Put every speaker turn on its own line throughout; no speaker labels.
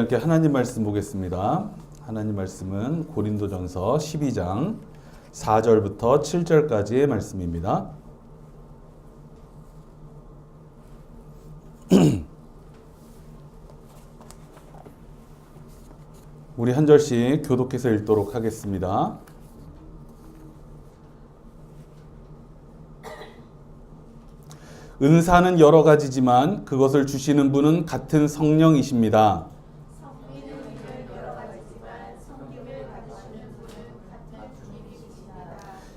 함께 하나님 말씀 보겠습니다. 하나님 말씀은 고린도전서 12장 4절부터 7절까지의 말씀입니다. 우리 한 절씩 교독해서 읽도록 하겠습니다. 은사는 여러 가지지만 그것을 주시는 분은 같은 성령이십니다.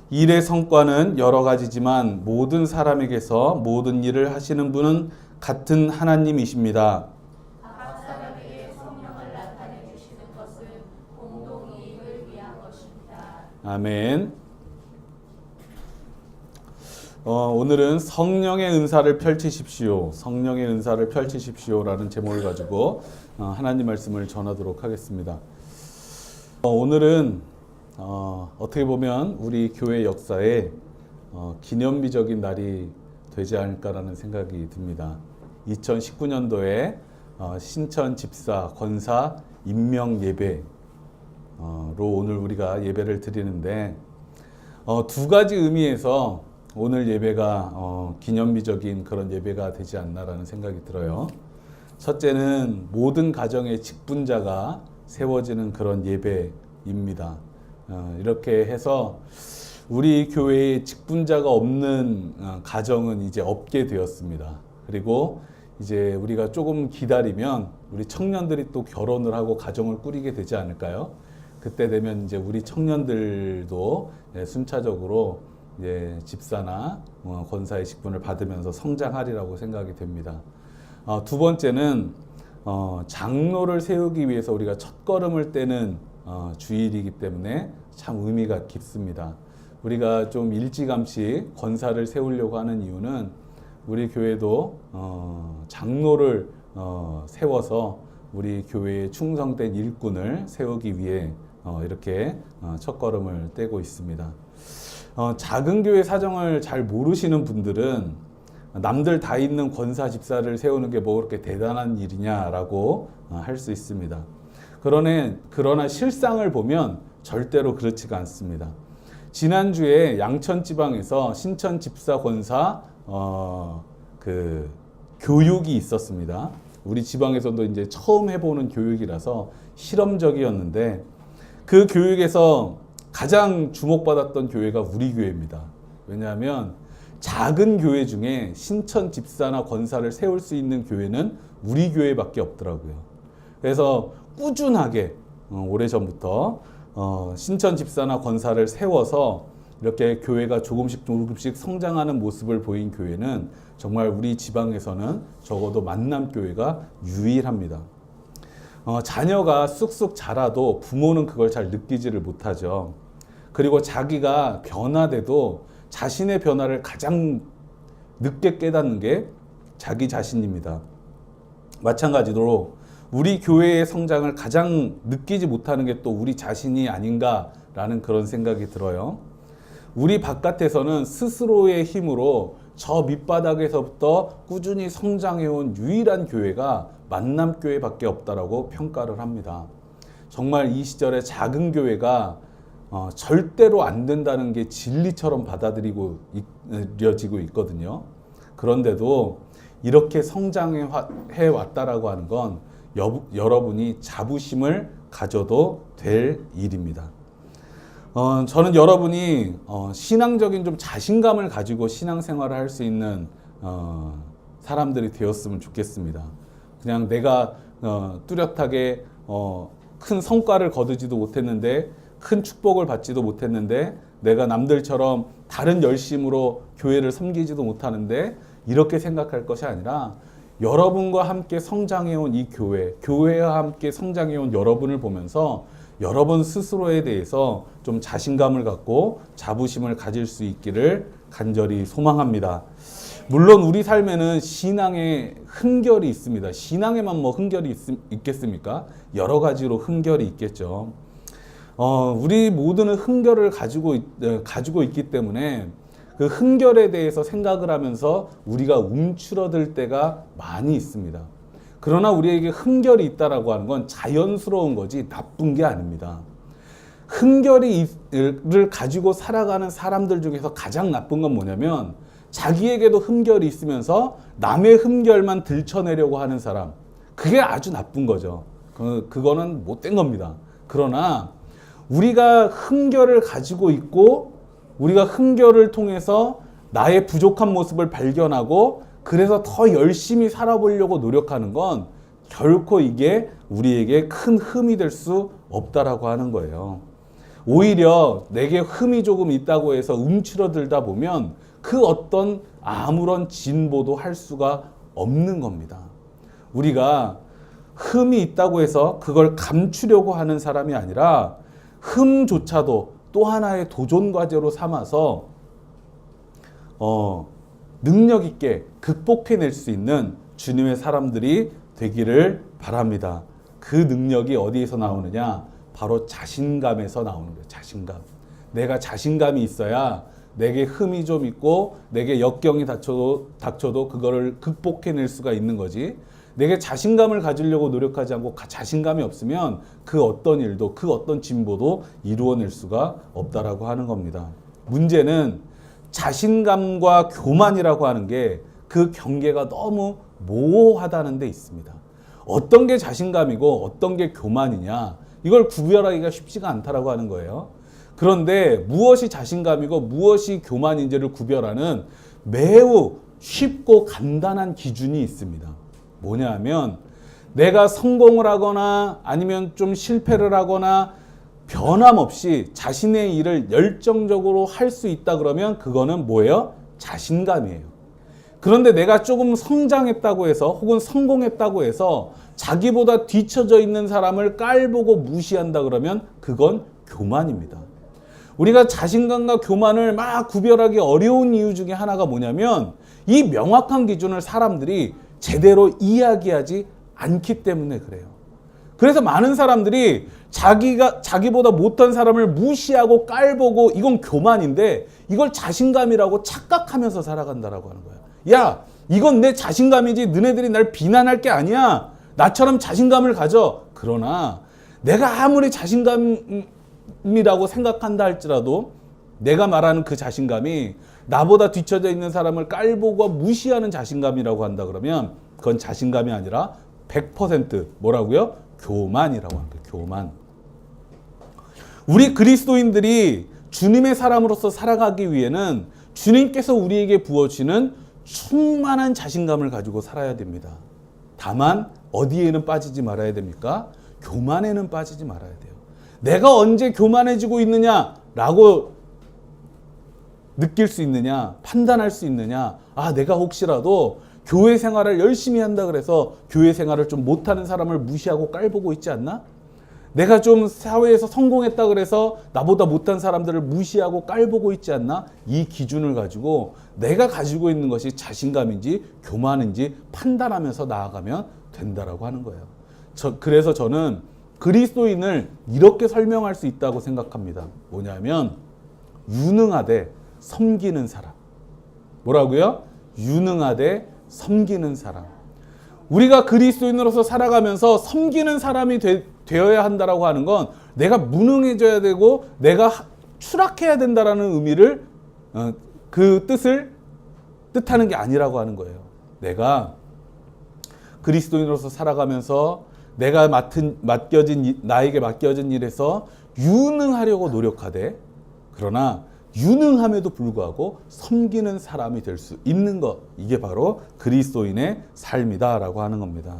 일의 성과는 여러 가지지만 모든 사람에게서 모든 일을 하시는 분은 같은 하나님이십니다.
각 사람에게 성령을 나타내 주시는 것은 공동이익을 위한 것입니다.
아멘. 오늘은 성령의 은사를 펼치십시오. 성령의 은사를 펼치십시오라는 제목을 가지고 하나님 말씀을 전하도록 하겠습니다. 오늘은 어떻게 보면 우리 교회 역사에 기념비적인 날이 되지 않을까라는 생각이 듭니다. 2019년도에 신천 집사 권사 임명 예배로 오늘 우리가 예배를 드리는데 두 가지 의미에서 오늘 예배가 기념비적인 그런 예배가 되지 않나라는 생각이 들어요. 첫째는 모든 가정의 직분자가 세워지는 그런 예배입니다. 이렇게 해서 우리 교회에 직분자가 없는 가정은 이제 없게 되었습니다. 그리고 이제 우리가 조금 기다리면 우리 청년들이 또 결혼을 하고 가정을 꾸리게 되지 않을까요? 그때 되면 이제 우리 청년들도 순차적으로 이제 집사나 권사의 직분을 받으면서 성장하리라고 생각이 됩니다. 두 번째는 장로를 세우기 위해서 우리가 첫걸음을 떼는 주일이기 때문에 참 의미가 깊습니다. 우리가 좀 일찌감치 권사를 세우려고 하는 이유는 우리 교회도 장로를 세워서 우리 교회에 충성된 일꾼을 세우기 위해 이렇게 첫걸음을 떼고 있습니다. 작은 교회 사정을 잘 모르시는 분들은 남들 다 있는 권사 집사를 세우는 게 뭐 그렇게 대단한 일이냐라고 할 수 있습니다. 그러나 실상을 보면 절대로 그렇지가 않습니다. 지난주에 양천지방에서 신천 집사 권사 그 교육이 있었습니다. 우리 지방에서도 이제 처음 해보는 교육이라서 실험적이었는데 그 교육에서 가장 주목받았던 교회가 우리 교회입니다. 왜냐하면 작은 교회 중에 신천 집사나 권사를 세울 수 있는 교회는 우리 교회밖에 없더라고요. 그래서 꾸준하게 오래전부터 신천 집사나 권사를 세워서 이렇게 교회가 조금씩 성장하는 모습을 보인 교회는 정말 우리 지방에서는 적어도 만남교회가 유일합니다. 자녀가 쑥쑥 자라도 부모는 그걸 잘 느끼지를 못하죠. 그리고 자기가 변화돼도 자신의 변화를 가장 늦게 깨닫는 게 자기 자신입니다. 마찬가지로 우리 교회의 성장을 가장 느끼지 못하는 게 또 우리 자신이 아닌가라는 그런 생각이 들어요. 우리 바깥에서는 스스로의 힘으로 저 밑바닥에서부터 꾸준히 성장해온 유일한 교회가 만남교회밖에 없다라고 평가를 합니다. 정말 이 시절에 작은 교회가 절대로 안 된다는 게 진리처럼 받아들여지고 있거든요. 그런데도 이렇게 성장해 왔다라고 하는 건 여러분이 자부심을 가져도 될 일입니다. 저는 여러분이 신앙적인 좀 자신감을 가지고 신앙생활을 할 수 있는 사람들이 되었으면 좋겠습니다. 그냥 내가 뚜렷하게 큰 성과를 거두지도 못했는데 큰 축복을 받지도 못했는데 내가 남들처럼 다른 열심으로 교회를 섬기지도 못하는데 이렇게 생각할 것이 아니라 여러분과 함께 성장해온 이 교회와 함께 성장해온 여러분을 보면서 여러분 스스로에 대해서 좀 자신감을 갖고 자부심을 가질 수 있기를 간절히 소망합니다. 물론 우리 삶에는 신앙의 흥결이 있습니다. 신앙에만 뭐 흥결이 있겠습니까? 여러 가지로 흥결이 있겠죠. 우리 모두는 흥결을 가지고 있기 때문에 그 흥결에 대해서 생각을 하면서 우리가 움츠러들 때가 많이 있습니다. 그러나 우리에게 흠결이 있다라고 하는 건 자연스러운 거지 나쁜 게 아닙니다. 흠결을 가지고 살아가는 사람들 중에서 가장 나쁜 건 뭐냐면 자기에게도 흠결이 있으면서 남의 흠결만 들춰내려고 하는 사람. 그게 아주 나쁜 거죠. 그거는 못된 겁니다. 그러나 우리가 흠결을 가지고 있고 우리가 흠결을 통해서 나의 부족한 모습을 발견하고 그래서 더 열심히 살아보려고 노력하는 건 결코 이게 우리에게 큰 흠이 될 수 없다라고 하는 거예요. 오히려 내게 흠이 조금 있다고 해서 움츠러들다 보면 그 어떤 아무런 진보도 할 수가 없는 겁니다. 우리가 흠이 있다고 해서 그걸 감추려고 하는 사람이 아니라 흠조차도 또 하나의 도전 과제로 삼아서 능력 있게 극복해낼 수 있는 주님의 사람들이 되기를 바랍니다. 그 능력이 어디에서 나오느냐? 바로 자신감에서 나오는 거예요. 자신감. 내가 자신감이 있어야 내게 흠이 좀 있고 내게 역경이 닥쳐도 그거를 극복해낼 수가 있는 거지. 내게 자신감을 가지려고 노력하지 않고 자신감이 없으면 그 어떤 일도 그 어떤 진보도 이루어낼 수가 없다라고 하는 겁니다. 문제는 자신감과 교만이라고 하는 게 그 경계가 너무 모호하다는 데 있습니다. 어떤 게 자신감이고 어떤 게 교만이냐 이걸 구별하기가 쉽지가 않다라고 하는 거예요. 그런데 무엇이 자신감이고 무엇이 교만인지를 구별하는 매우 쉽고 간단한 기준이 있습니다. 뭐냐 하면 내가 성공을 하거나 아니면 좀 실패를 하거나 변함없이 자신의 일을 열정적으로 할 수 있다 그러면 그거는 뭐예요? 자신감이에요. 그런데 내가 조금 성장했다고 해서 혹은 성공했다고 해서 자기보다 뒤처져 있는 사람을 깔보고 무시한다 그러면 그건 교만입니다. 우리가 자신감과 교만을 막 구별하기 어려운 이유 중에 하나가 뭐냐면 이 명확한 기준을 사람들이 제대로 이야기하지 않기 때문에 그래요. 그래서 많은 사람들이 자기보다 못한 사람을 무시하고 깔보고 이건 교만인데 이걸 자신감이라고 착각하면서 살아간다라고 하는 거예요. 야, 이건 내 자신감이지 너네들이 날 비난할 게 아니야. 나처럼 자신감을 가져. 그러나 내가 아무리 자신감이라고 생각한다 할지라도 내가 말하는 그 자신감이 나보다 뒤처져 있는 사람을 깔보고 무시하는 자신감이라고 한다 그러면 그건 자신감이 아니라 100% 뭐라고요? 교만이라고 합니다. 교만. 우리 그리스도인들이 주님의 사람으로서 살아가기 위해는 주님께서 우리에게 부어주시는 충만한 자신감을 가지고 살아야 됩니다. 다만 어디에는 빠지지 말아야 됩니까? 교만에는 빠지지 말아야 돼요. 내가 언제 교만해지고 있느냐라고 느낄 수 있느냐, 판단할 수 있느냐. 아, 내가 혹시라도 교회 생활을 열심히 한다 그래서 교회 생활을 좀 못하는 사람을 무시하고 깔보고 있지 않나? 내가 좀 사회에서 성공했다 그래서 나보다 못한 사람들을 무시하고 깔보고 있지 않나? 이 기준을 가지고 내가 가지고 있는 것이 자신감인지 교만인지 판단하면서 나아가면 된다라고 하는 거예요. 그래서 저는 그리스도인을 이렇게 설명할 수 있다고 생각합니다. 뭐냐면 유능하되 섬기는 사람. 뭐라고요? 유능하되 섬기는 사람. 우리가 그리스도인으로서 살아가면서 섬기는 사람이 되어야 한다라고 하는 건 내가 무능해져야 되고 내가 추락해야 된다라는 의미를 그 뜻을 뜻하는 게 아니라고 하는 거예요. 내가 그리스도인으로서 살아가면서 내가 나에게 맡겨진 일에서 유능하려고 노력하되 그러나 유능함에도 불구하고 섬기는 사람이 될 수 있는 것, 이게 바로 그리스도인의 삶이다라고 하는 겁니다.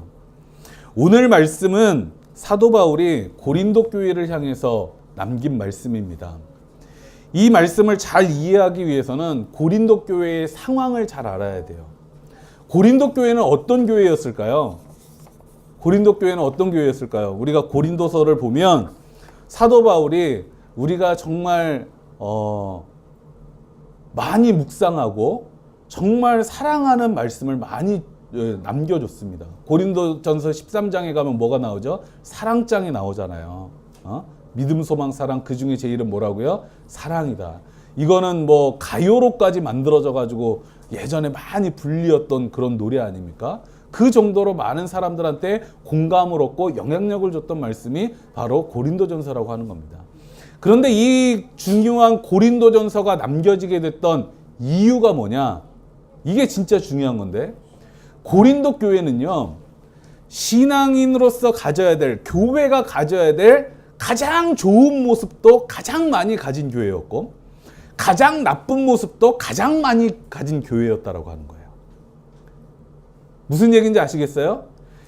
오늘 말씀은 사도 바울이 고린도 교회를 향해서 남긴 말씀입니다. 이 말씀을 잘 이해하기 위해서는 고린도 교회의 상황을 잘 알아야 돼요. 고린도 교회는 어떤 교회였을까요? 고린도 교회는 어떤 교회였을까요? 우리가 고린도서를 보면 사도 바울이 우리가 정말 많이 묵상하고 정말 사랑하는 말씀을 많이 남겨줬습니다. 고린도전서 13장에 가면 뭐가 나오죠? 사랑장이 나오잖아요. 믿음, 소망, 사랑, 그 중에 제일은 뭐라고요? 사랑이다. 이거는 뭐 가요로까지 만들어져 가지고 예전에 많이 불리었던 그런 노래 아닙니까? 그 정도로 많은 사람들한테 공감을 얻고 영향력을 줬던 말씀이 바로 고린도전서라고 하는 겁니다. 그런데 이 중요한 고린도전서가 남겨지게 됐던 이유가 뭐냐? 이게 진짜 중요한 건데, 고린도 교회는요, 신앙인으로서 가져야 될, 교회가 가져야 될 가장 좋은 모습도 가장 많이 가진 교회였고, 가장 나쁜 모습도 가장 많이 가진 교회였다라고 하는 거예요. 무슨 얘기인지 아시겠어요?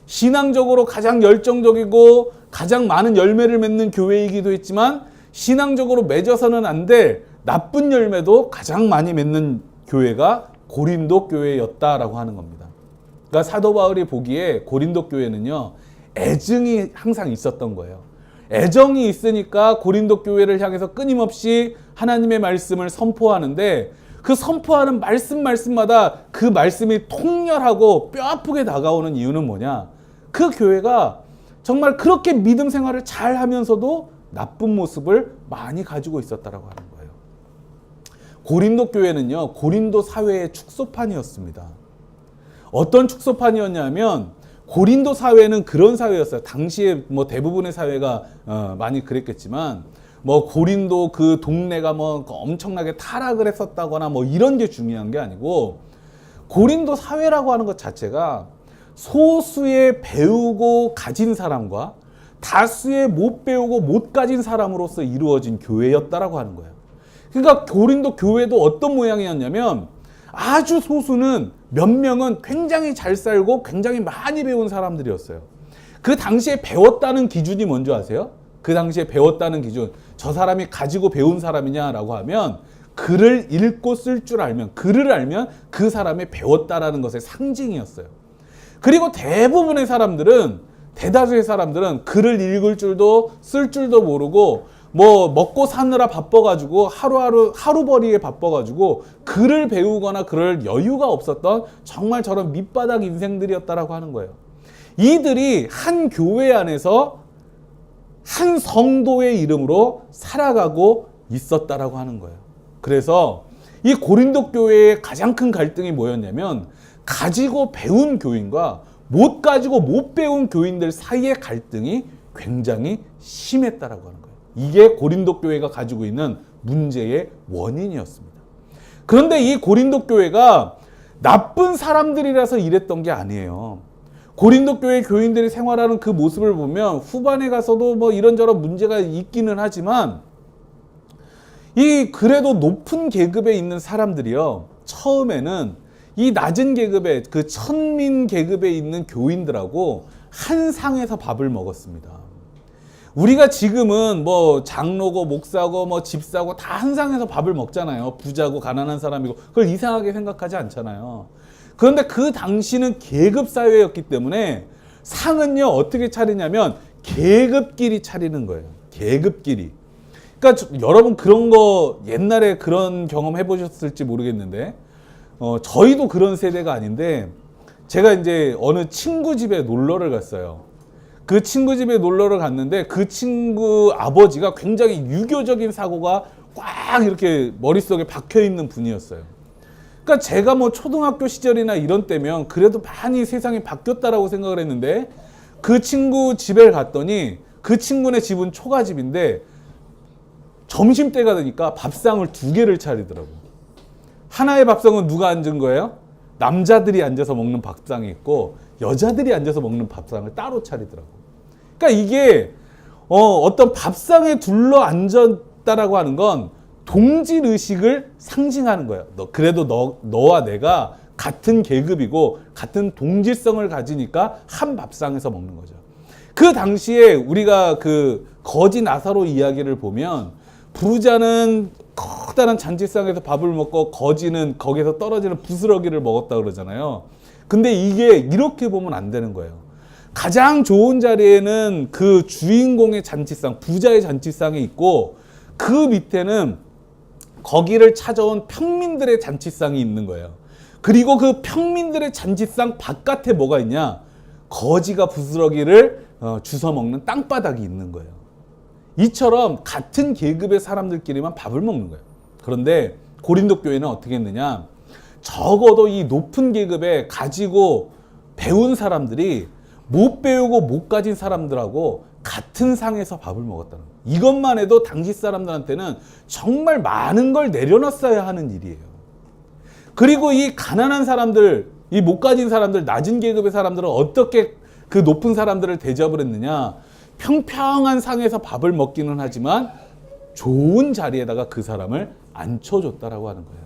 신앙적으로 가장 열정적이고 가장 많은 열매를 맺는 교회이기도 했지만, 신앙적으로 맺어서는 안 될 나쁜 열매도 가장 많이 맺는 교회가 고린도 교회였다라고 하는 겁니다. 그러니까 사도 바울이 보기에 고린도 교회는요, 애증이 항상 있었던 거예요. 애정이 있으니까 고린도 교회를 향해서 끊임없이 하나님의 말씀을 선포하는데, 그 선포하는 말씀마다 그 말씀이 통렬하고 뼈아프게 다가오는 이유는 뭐냐? 그 교회가 정말 그렇게 믿음 생활을 잘 하면서도 나쁜 모습을 많이 가지고 있었다라고 하는 거예요. 고린도 교회는요, 고린도 사회의 축소판이었습니다. 어떤 축소판이었냐면, 고린도 사회는 그런 사회였어요. 당시에 뭐 대부분의 사회가 많이 그랬겠지만, 뭐 고린도 그 동네가 뭐 엄청나게 타락을 했었다거나 뭐 이런 게 중요한 게 아니고, 고린도 사회라고 하는 것 자체가 소수의 배우고 가진 사람과 다수의 못 배우고 못 가진 사람으로서 이루어진 교회였다라고 하는 거예요. 그러니까 고린도 교회도 어떤 모양이었냐면, 아주 소수는 몇 명은 굉장히 잘 살고 굉장히 많이 배운 사람들이었어요. 그 당시에 배웠다는 기준이 뭔지 아세요? 그 당시에 배웠다는 기준, 저 사람이 가지고 배운 사람이냐라고 하면, 글을 읽고 쓸 줄 알면, 글을 알면 그 사람이 배웠다라는 것의 상징이었어요. 그리고 대부분의 사람들은, 대다수의 사람들은 글을 읽을 줄도 쓸 줄도 모르고 뭐 먹고 사느라 바빠가지고 하루벌이에 바빠가지고 글을 배우거나 그럴 여유가 없었던 정말 저런 밑바닥 인생들이었다라고 하는 거예요. 이들이 한 교회 안에서 한 성도의 이름으로 살아가고 있었다라고 하는 거예요. 그래서 이 고린도 교회의 가장 큰 갈등이 뭐였냐면, 가지고 배운 교인과 못 가지고 못 배운 교인들 사이의 갈등이 굉장히 심했다라고 하는 거예요. 이게 고린도 교회가 가지고 있는 문제의 원인이었습니다. 그런데 이 고린도 교회가 나쁜 사람들이라서 이랬던 게 아니에요. 고린도 교회 교인들이 생활하는 그 모습을 보면 후반에 가서도 뭐 이런저런 문제가 있기는 하지만, 이 그래도 높은 계급에 있는 사람들이요, 처음에는 이 낮은 계급에, 그 천민 계급에 있는 교인들하고 한 상에서 밥을 먹었습니다. 우리가 지금은 뭐 장로고 목사고 뭐 집사고 다 한 상에서 밥을 먹잖아요. 부자고 가난한 사람이고 그걸 이상하게 생각하지 않잖아요. 그런데 그 당시는 계급 사회였기 때문에 상은요, 어떻게 차리냐면 계급끼리 차리는 거예요. 계급끼리. 그러니까 여러분 그런 거 옛날에 그런 경험 해보셨을지 모르겠는데, 저희도 그런 세대가 아닌데, 제가 이제 어느 친구 집에 놀러를 갔어요. 그 친구 집에 놀러를 갔는데, 그 친구 아버지가 굉장히 유교적인 사고가 꽉 이렇게 머릿속에 박혀 있는 분이었어요. 그러니까 제가 뭐 초등학교 시절이나 이런 때면 그래도 많이 세상이 바뀌었다라고 생각을 했는데, 그 친구 집에 갔더니, 그 친구네 집은 초가집인데 점심때가 되니까 밥상을 2개를 차리더라고. 하나의 밥상은 누가 앉은 거예요? 남자들이 앉아서 먹는 밥상이 있고 여자들이 앉아서 먹는 밥상을 따로 차리더라고. 그러니까 이게 어떤 밥상에 둘러 앉았다라고 하는 건 동질의식을 상징하는 거예요. 그래도 너와 내가 같은 계급이고 같은 동질성을 가지니까 한 밥상에서 먹는 거죠. 그 당시에 우리가 그 거지 나사로 이야기를 보면, 부자는 커다란 잔치상에서 밥을 먹고 거지는 거기서 떨어지는 부스러기를 먹었다 그러잖아요. 근데 이게 이렇게 보면 안 되는 거예요. 가장 좋은 자리에는 그 주인공의 잔치상, 부자의 잔치상이 있고, 그 밑에는 거기를 찾아온 평민들의 잔치상이 있는 거예요. 그리고 그 평민들의 잔치상 바깥에 뭐가 있냐? 거지가 부스러기를 주워 먹는 땅바닥이 있는 거예요. 이처럼 같은 계급의 사람들끼리만 밥을 먹는 거예요. 그런데 고린도 교회는 어떻게 했느냐? 적어도 이 높은 계급에 가지고 배운 사람들이 못 배우고 못 가진 사람들하고 같은 상에서 밥을 먹었다는 거예요. 이것만 해도 당시 사람들한테는 정말 많은 걸 내려놨어야 하는 일이에요. 그리고 이 가난한 사람들, 이 못 가진 사람들, 낮은 계급의 사람들은 어떻게 그 높은 사람들을 대접을 했느냐? 평평한 상에서 밥을 먹기는 하지만 좋은 자리에다가 그 사람을 앉혀줬다라고 하는 거예요.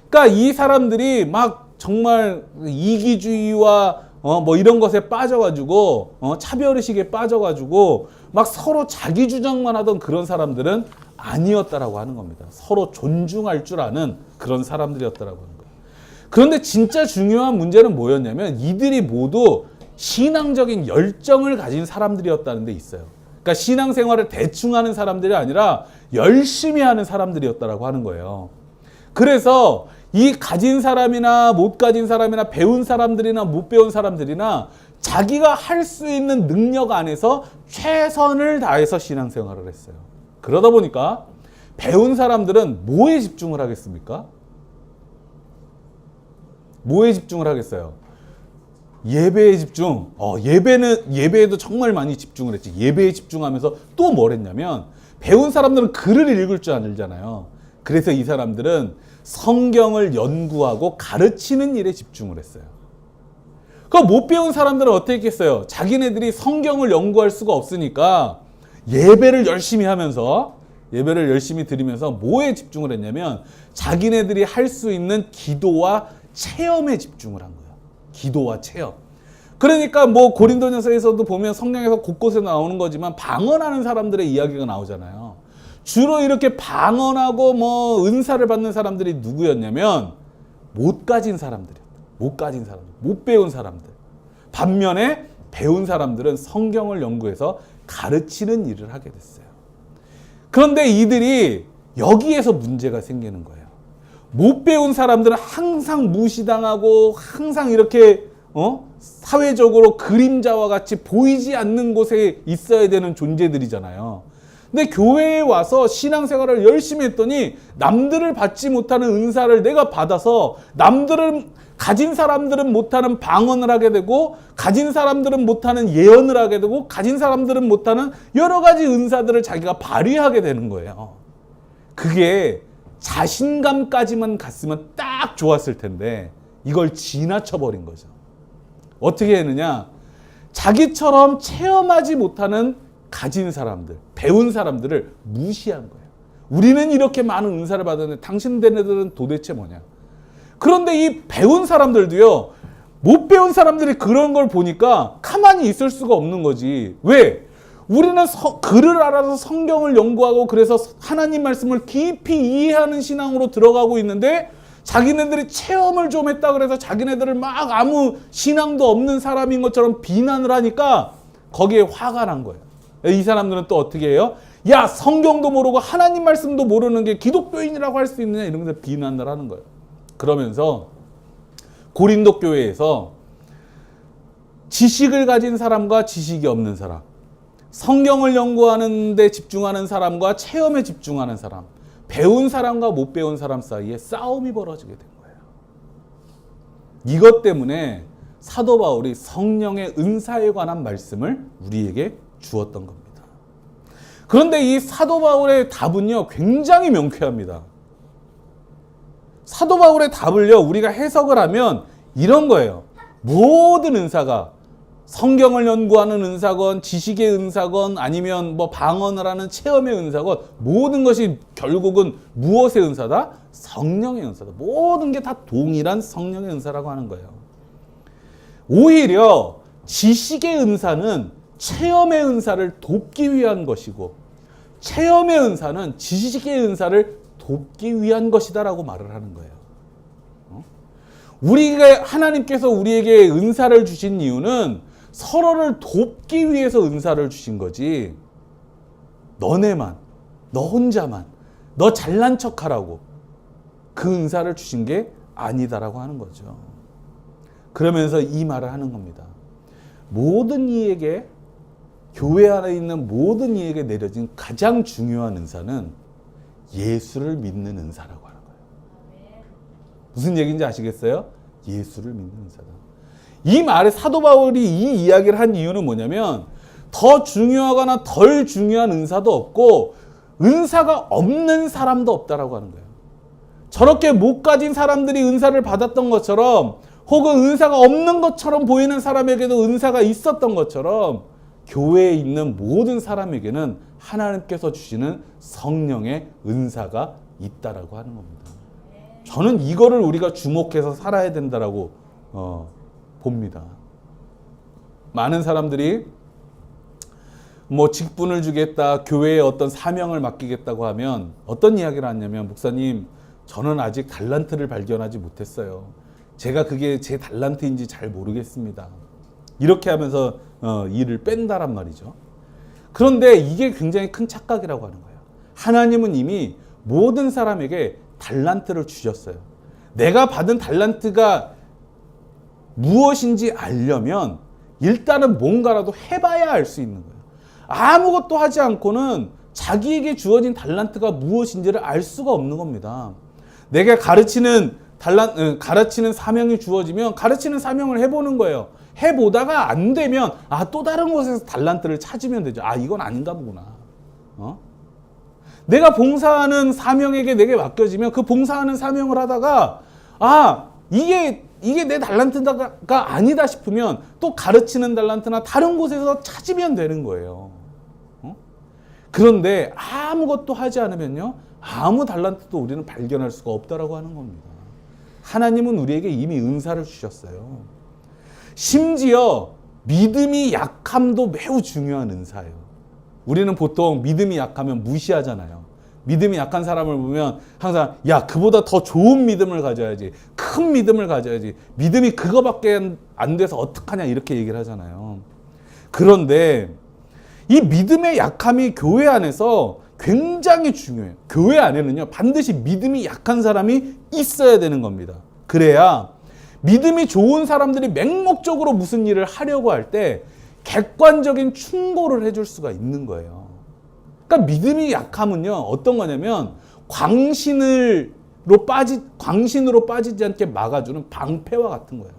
그러니까 이 사람들이 막 정말 이기주의와 뭐 이런 것에 빠져가지고 차별의식에 빠져가지고 막 서로 자기 주장만 하던 그런 사람들은 아니었다라고 하는 겁니다. 서로 존중할 줄 아는 그런 사람들이었다라고 하는 거예요. 그런데 진짜 중요한 문제는 뭐였냐면 이들이 모두 신앙적인 열정을 가진 사람들이었다는 데 있어요. 그러니까 신앙생활을 대충 하는 사람들이 아니라 열심히 하는 사람들이었다라고 하는 거예요. 그래서 이 가진 사람이나 못 가진 사람이나 배운 사람들이나 못 배운 사람들이나 자기가 할 수 있는 능력 안에서 최선을 다해서 신앙생활을 했어요. 그러다 보니까 배운 사람들은 뭐에 집중을 하겠습니까? 뭐에 집중을 하겠어요? 예배에 집중. 예배에도 정말 많이 집중을 했지. 예배에 집중하면서 또 뭘 했냐면 배운 사람들은 글을 읽을 줄 알잖아요. 그래서 이 사람들은 성경을 연구하고 가르치는 일에 집중을 했어요. 그럼 못 배운 사람들은 어떻게 했겠어요? 자기네들이 성경을 연구할 수가 없으니까 예배를 열심히 하면서 예배를 열심히 드리면서 뭐에 집중을 했냐면 자기네들이 할 수 있는 기도와 체험에 집중을 한 거예요. 기도와 체험. 그러니까 뭐 고린도전서에서도 보면 성경에서 곳곳에 나오는 거지만 방언하는 사람들의 이야기가 나오잖아요. 주로 이렇게 방언하고 뭐 은사를 받는 사람들이 누구였냐면 못 가진 사람들이었다. 못 가진 사람들, 못 배운 사람들. 반면에 배운 사람들은 성경을 연구해서 가르치는 일을 하게 됐어요. 그런데 이들이 여기에서 문제가 생기는 거예요. 못 배운 사람들은 항상 무시당하고 항상 이렇게 사회적으로 그림자와 같이 보이지 않는 곳에 있어야 되는 존재들이잖아요. 근데 교회에 와서 신앙생활을 열심히 했더니 남들을 받지 못하는 은사를 내가 받아서 남들은 가진 사람들은 못하는 방언을 하게 되고 가진 사람들은 못하는 예언을 하게 되고 가진 사람들은 못하는 여러 가지 은사들을 자기가 발휘하게 되는 거예요. 그게 자신감까지만 갔으면 딱 좋았을 텐데 이걸 지나쳐버린 거죠. 어떻게 했느냐? 자기처럼 체험하지 못하는 가진 사람들, 배운 사람들을 무시한 거예요. 우리는 이렇게 많은 은사를 받았는데 당신네들은 도대체 뭐냐? 그런데 이 배운 사람들도요, 못 배운 사람들이 그런 걸 보니까 가만히 있을 수가 없는 거지. 왜? 우리는 글을 알아서 성경을 연구하고 그래서 하나님 말씀을 깊이 이해하는 신앙으로 들어가고 있는데 자기네들이 체험을 좀 했다 그래서 자기네들을 막 아무 신앙도 없는 사람인 것처럼 비난을 하니까 거기에 화가 난 거예요. 이 사람들은 또 어떻게 해요? 야, 성경도 모르고 하나님 말씀도 모르는 게 기독교인이라고 할 수 있느냐 이러면서 비난을 하는 거예요. 그러면서 고린도 교회에서 지식을 가진 사람과 지식이 없는 사람, 성경을 연구하는 데 집중하는 사람과 체험에 집중하는 사람, 배운 사람과 못 배운 사람 사이에 싸움이 벌어지게 된 거예요. 이것 때문에 사도 바울이 성령의 은사에 관한 말씀을 우리에게 주었던 겁니다. 그런데 이 사도 바울의 답은요, 굉장히 명쾌합니다. 사도 바울의 답을요, 우리가 해석을 하면 이런 거예요. 모든 은사가 성경을 연구하는 은사건, 지식의 은사건, 아니면 뭐 방언을 하는 체험의 은사건, 모든 것이 결국은 무엇의 은사다? 성령의 은사다. 모든 게 다 동일한 성령의 은사라고 하는 거예요. 오히려 지식의 은사는 체험의 은사를 돕기 위한 것이고, 체험의 은사는 지식의 은사를 돕기 위한 것이다라고 말을 하는 거예요. 우리가 하나님께서 우리에게 은사를 주신 이유는 서로를 돕기 위해서 은사를 주신 거지, 너네만, 너 혼자만, 너 잘난 척하라고 그 은사를 주신 게 아니다라고 하는 거죠. 그러면서 이 말을 하는 겁니다. 모든 이에게, 교회 안에 있는 모든 이에게 내려진 가장 중요한 은사는 예수를 믿는 은사라고 하는 거예요. 무슨 얘기인지 아시겠어요? 예수를 믿는 은사다. 이 말에 사도 바울이 이 이야기를 한 이유는 뭐냐면 더 중요하거나 덜 중요한 은사도 없고 은사가 없는 사람도 없다라고 하는 거예요. 저렇게 못 가진 사람들이 은사를 받았던 것처럼 혹은 은사가 없는 것처럼 보이는 사람에게도 은사가 있었던 것처럼 교회에 있는 모든 사람에게는 하나님께서 주시는 성령의 은사가 있다라고 하는 겁니다. 저는 이거를 우리가 주목해서 살아야 된다라고 봅니다. 많은 사람들이 뭐 직분을 주겠다, 교회에 어떤 사명을 맡기겠다고 하면 어떤 이야기를 하냐면 목사님, 저는 아직 달란트를 발견하지 못했어요. 제가 그게 제 달란트인지 잘 모르겠습니다. 이렇게 하면서 일을 뺀다란 말이죠. 그런데 이게 굉장히 큰 착각이라고 하는 거예요. 하나님은 이미 모든 사람에게 달란트를 주셨어요. 내가 받은 달란트가 무엇인지 알려면 일단은 뭔가라도 해봐야 알 수 있는 거예요. 아무것도 하지 않고는 자기에게 주어진 달란트가 무엇인지를 알 수가 없는 겁니다. 내가 가르치는 사명이 주어지면 가르치는 사명을 해보는 거예요. 해보다가 안 되면 또 다른 곳에서 달란트를 찾으면 되죠. 이건 아닌가 보구나. 내가 봉사하는 사명에게 내게 맡겨지면 그 봉사하는 사명을 하다가 이게 내 달란트가 아니다 싶으면 또 가르치는 달란트나 다른 곳에서 찾으면 되는 거예요. 그런데 아무것도 하지 않으면요, 아무 달란트도 우리는 발견할 수가 없다라고 하는 겁니다. 하나님은 우리에게 이미 은사를 주셨어요. 심지어 믿음이 약함도 매우 중요한 은사예요. 우리는 보통 믿음이 약하면 무시하잖아요. 믿음이 약한 사람을 보면 항상 그보다 더 좋은 믿음을 가져야지, 큰 믿음을 가져야지, 믿음이 그거밖에 안 돼서 어떡하냐 이렇게 얘기를 하잖아요. 그런데 이 믿음의 약함이 교회 안에서 굉장히 중요해요. 교회 안에는요, 반드시 믿음이 약한 사람이 있어야 되는 겁니다. 그래야 믿음이 좋은 사람들이 맹목적으로 무슨 일을 하려고 할 때 객관적인 충고를 해줄 수가 있는 거예요. 그러니까 믿음이 약함은요, 어떤 거냐면 광신으로 빠지지 않게 막아주는 방패와 같은 거예요.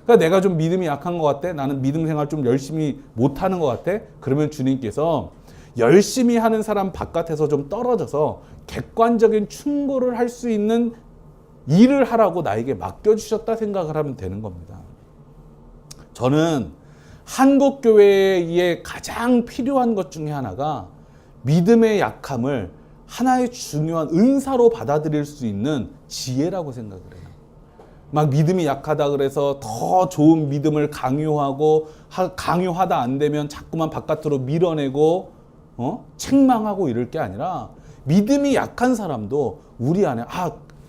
그러니까 내가 좀 믿음이 약한 것 같아, 나는 믿음 생활 좀 열심히 못하는 것 같아, 그러면 주님께서 열심히 하는 사람 바깥에서 좀 떨어져서 객관적인 충고를 할 수 있는 일을 하라고 나에게 맡겨주셨다 생각을 하면 되는 겁니다. 저는 한국교회에 가장 필요한 것 중에 하나가 믿음의 약함을 하나의 중요한 은사로 받아들일 수 있는 지혜라고 생각을 해요. 막 믿음이 약하다 그래서 더 좋은 믿음을 강요하다 안 되면 자꾸만 바깥으로 밀어내고 책망하고 이럴 게 아니라 믿음이 약한 사람도 우리 안에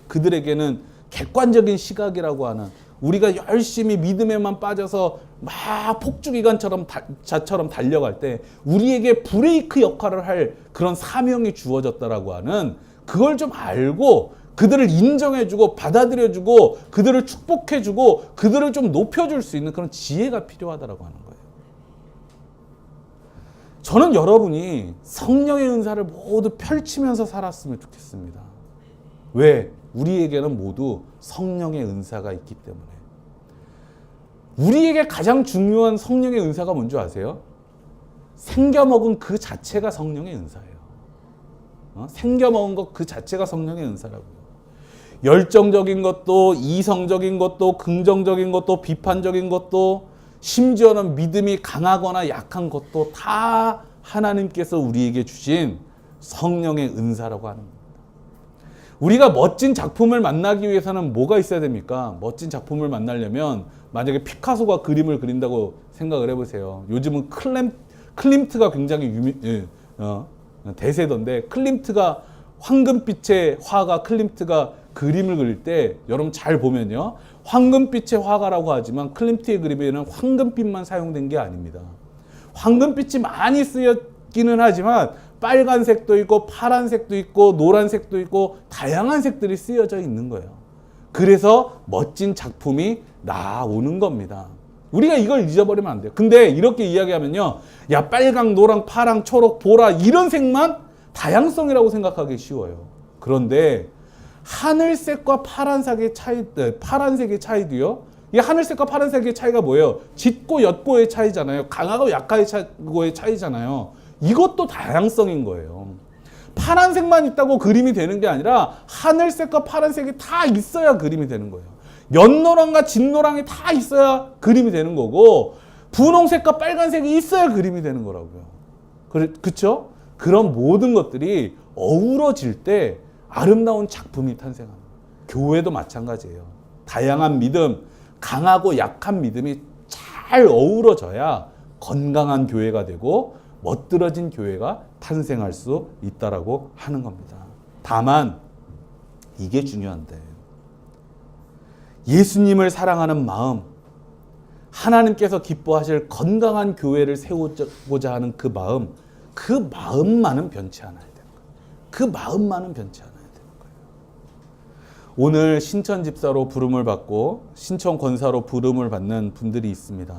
그들에게는 객관적인 시각이라고 하는, 우리가 열심히 믿음에만 빠져서 막 폭주기관처럼 자처럼 달려갈 때 우리에게 브레이크 역할을 할 그런 사명이 주어졌다라고 하는, 그걸 좀 알고 그들을 인정해주고 받아들여주고 그들을 축복해주고 그들을 좀 높여줄 수 있는 그런 지혜가 필요하다라고 하는 거예요. 저는 여러분이 성령의 은사를 모두 펼치면서 살았으면 좋겠습니다. 왜? 우리에게는 모두 성령의 은사가 있기 때문에. 우리에게 가장 중요한 성령의 은사가 뭔지 아세요? 생겨먹은 그 자체가 성령의 은사예요. 생겨먹은 것 그 자체가 성령의 은사라고요. 열정적인 것도, 이성적인 것도, 긍정적인 것도, 비판적인 것도, 심지어는 믿음이 강하거나 약한 것도 다 하나님께서 우리에게 주신 성령의 은사라고 하는 겁니다. 우리가 멋진 작품을 만나기 위해서는 뭐가 있어야 됩니까? 멋진 작품을 만나려면 만약에 피카소가 그림을 그린다고 생각을 해보세요. 요즘은 클림트가 굉장히 대세던데, 클림트가 황금빛의 화가 클림트가 그림을 그릴 때 여러분 잘 보면요, 황금빛의 화가라고 하지만 클림트의 그림에는 황금빛만 사용된 게 아닙니다. 황금빛이 많이 쓰였기는 하지만 빨간색도 있고 파란색도 있고 노란색도 있고 다양한 색들이 쓰여져 있는 거예요. 그래서 멋진 작품이 나오는 겁니다. 우리가 이걸 잊어버리면 안 돼요. 근데 이렇게 이야기하면요, 빨강, 노랑, 파랑, 초록, 보라 이런 색만 다양성이라고 생각하기 쉬워요. 그런데 하늘색과 파란색의 차이도요, 이 하늘색과 파란색의 차이가 뭐예요? 짙고 옅고의 차이잖아요. 강하고 약하의 차이잖아요. 이것도 다양성인 거예요. 파란색만 있다고 그림이 되는 게 아니라 하늘색과 파란색이 다 있어야 그림이 되는 거예요. 연노랑과 진노랑이 다 있어야 그림이 되는 거고 분홍색과 빨간색이 있어야 그림이 되는 거라고요. 그렇죠? 그런 모든 것들이 어우러질 때 아름다운 작품이 탄생합니다. 교회도 마찬가지예요. 다양한 믿음, 강하고 약한 믿음이 잘 어우러져야 건강한 교회가 되고 멋들어진 교회가 탄생할 수 있다라고 하는 겁니다. 다만 이게 중요한데 예수님을 사랑하는 마음, 하나님께서 기뻐하실 건강한 교회를 세우고자 하는 그 마음만은 변치 않아야 되는 거예요. 그 마음만은 변치 않아야 되는 거예요. 오늘 신천 집사로 부름을 받고 신천 권사로 부름을 받는 분들이 있습니다.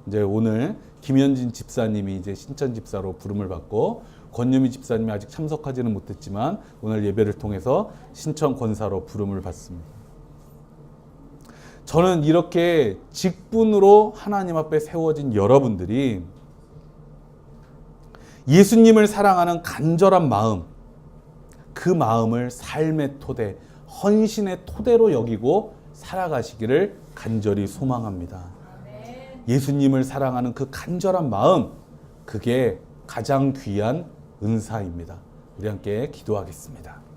이제 오늘 김현진 집사님이 이제 신천 집사로 부름을 받고 권유미 집사님이 아직 참석하지는 못했지만 오늘 예배를 통해서 신천 권사로 부름을 받습니다. 저는 이렇게 직분으로 하나님 앞에 세워진 여러분들이 예수님을 사랑하는 간절한 마음, 그 마음을 삶의 토대, 헌신의 토대로 여기고 살아가시기를 간절히 소망합니다. 예수님을 사랑하는 그 간절한 마음, 그게 가장 귀한 은사입니다. 우리 함께 기도하겠습니다.